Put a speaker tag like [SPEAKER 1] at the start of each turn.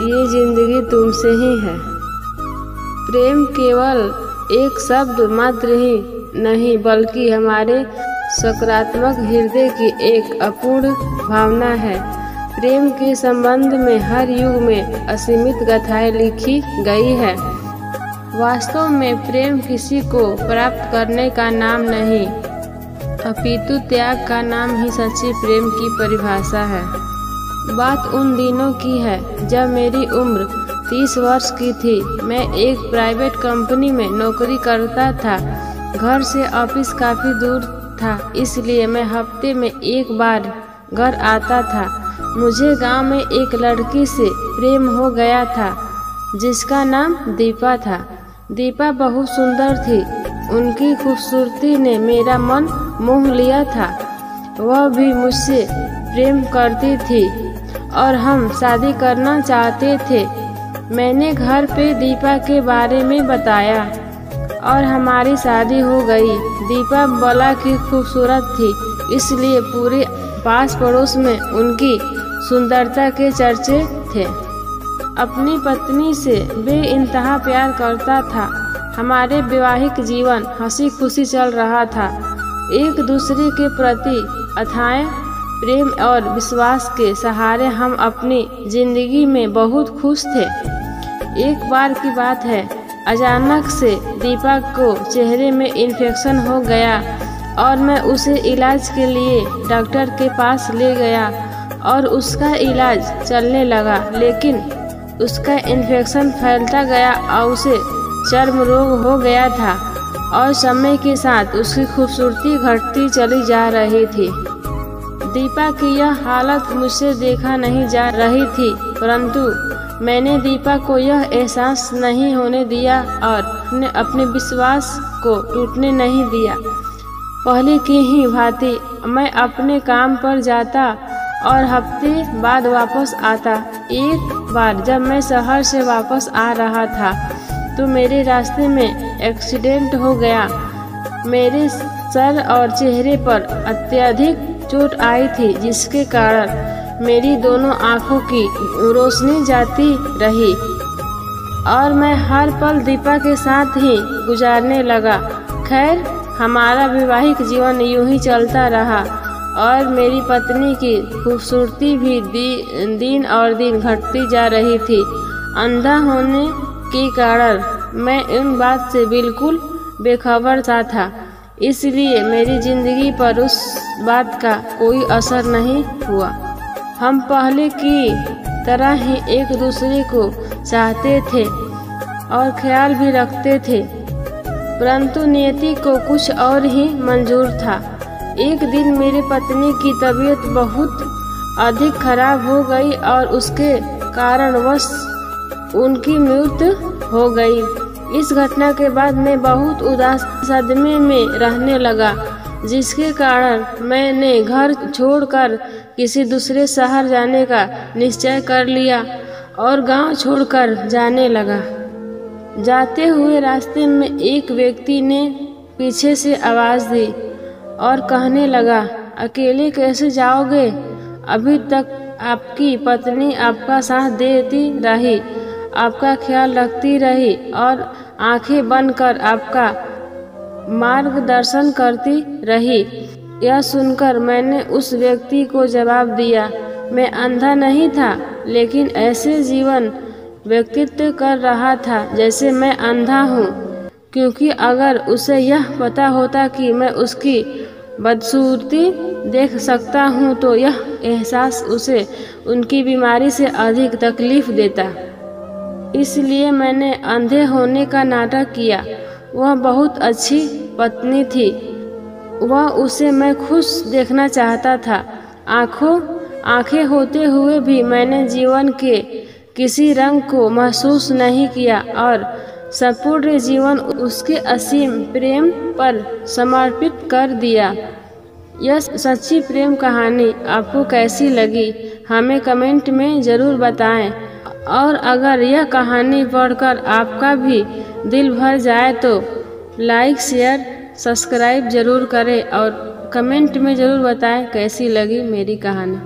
[SPEAKER 1] ये जिंदगी तुमसे ही है। प्रेम केवल एक शब्द मात्र ही नहीं बल्कि हमारे सकारात्मक हृदय की एक अपूर्ण भावना है। प्रेम के संबंध में हर युग में असीमित गाथाएं लिखी गई है। वास्तव में प्रेम किसी को प्राप्त करने का नाम नहीं अपितु त्याग का नाम ही सच्चे प्रेम की परिभाषा है। बात उन दिनों की है जब मेरी उम्र 30 वर्ष की थी। मैं एक प्राइवेट कंपनी में नौकरी करता था। घर से ऑफिस काफ़ी दूर था, इसलिए मैं हफ्ते में एक बार घर आता था। मुझे गांव में एक लड़की से प्रेम हो गया था जिसका नाम दीपा था। दीपा बहुत सुंदर थी। उनकी खूबसूरती ने मेरा मन मोह लिया था। वह भी मुझसे प्रेम करती थी और हम शादी करना चाहते थे। मैंने घर पे दीपा के बारे में बताया और हमारी शादी हो गई। दीपा बला की खूबसूरत थी, इसलिए पूरे पास पड़ोस में उनकी सुंदरता के चर्चे थे। अपनी पत्नी से बेइंतहा प्यार करता था। हमारे वैवाहिक जीवन हंसी खुशी चल रहा था। एक दूसरे के प्रति अथाह प्रेम और विश्वास के सहारे हम अपनी जिंदगी में बहुत खुश थे। एक बार की बात है, अचानक से दीपा को चेहरे में इन्फेक्शन हो गया और मैं उसे इलाज के लिए डॉक्टर के पास ले गया और उसका इलाज चलने लगा, लेकिन उसका इन्फेक्शन फैलता गया और उसे चर्म रोग हो गया था और समय के साथ उसकी खूबसूरती घटती चली जा रही थी। दीपा की यह हालत मुझसे देखा नहीं जा रही थी, परंतु मैंने दीपा को यह एहसास नहीं होने दिया और अपने विश्वास को टूटने नहीं दिया। पहले की ही भांति मैं अपने काम पर जाता और हफ्ते बाद वापस आता। एक बार जब मैं शहर से वापस आ रहा था तो मेरे रास्ते में एक्सीडेंट हो गया। मेरे सर और चेहरे पर अत्यधिक चोट आई थी, जिसके कारण मेरी दोनों आंखों की रोशनी जाती रही और मैं हर पल दीपा के साथ ही गुजारने लगा। खैर, हमारा वैवाहिक जीवन यूं ही चलता रहा और मेरी पत्नी की खूबसूरती भी दिन और दिन घटती जा रही थी। अंधा होने के कारण मैं इन बात से बिल्कुल बेखबर सा था, इसलिए मेरी जिंदगी पर उस बात का कोई असर नहीं हुआ। हम पहले की तरह ही एक दूसरे को चाहते थे और ख्याल भी रखते थे, परंतु नियति को कुछ और ही मंजूर था। एक दिन मेरी पत्नी की तबीयत बहुत अधिक खराब हो गई और उसके कारणवश उनकी मृत्यु हो गई। इस घटना के बाद मैं बहुत उदास सदमे में रहने लगा, जिसके कारण मैंने घर छोड़कर किसी दूसरे शहर जाने का निश्चय कर लिया और गांव छोड़कर जाने लगा। जाते हुए रास्ते में एक व्यक्ति ने पीछे से आवाज़ दी और कहने लगा, अकेले कैसे जाओगे? अभी तक आपकी पत्नी आपका साथ देती रही, आपका ख्याल रखती रही और आंखें बंद कर आपका मार्गदर्शन करती रही। यह सुनकर मैंने उस व्यक्ति को जवाब दिया, मैं अंधा नहीं था, लेकिन ऐसे जीवन व्यतीत कर रहा था जैसे मैं अंधा हूँ, क्योंकि अगर उसे यह पता होता कि मैं उसकी बदसूरती देख सकता हूँ तो यह एहसास उसे उनकी बीमारी से अधिक तकलीफ देता। इसलिए मैंने अंधे होने का नाटक किया। वह बहुत अच्छी पत्नी थी। वह उसे मैं खुश देखना चाहता था। आंखें होते हुए भी मैंने जीवन के किसी रंग को महसूस नहीं किया और संपूर्ण जीवन उसके असीम प्रेम पर समर्पित कर दिया। यह सच्ची प्रेम कहानी आपको कैसी लगी, हमें कमेंट में ज़रूर बताएं। और अगर यह कहानी पढ़कर आपका भी दिल भर जाए तो लाइक, शेयर, सब्सक्राइब ज़रूर करें और कमेंट में ज़रूर बताएं कैसी लगी मेरी कहानी।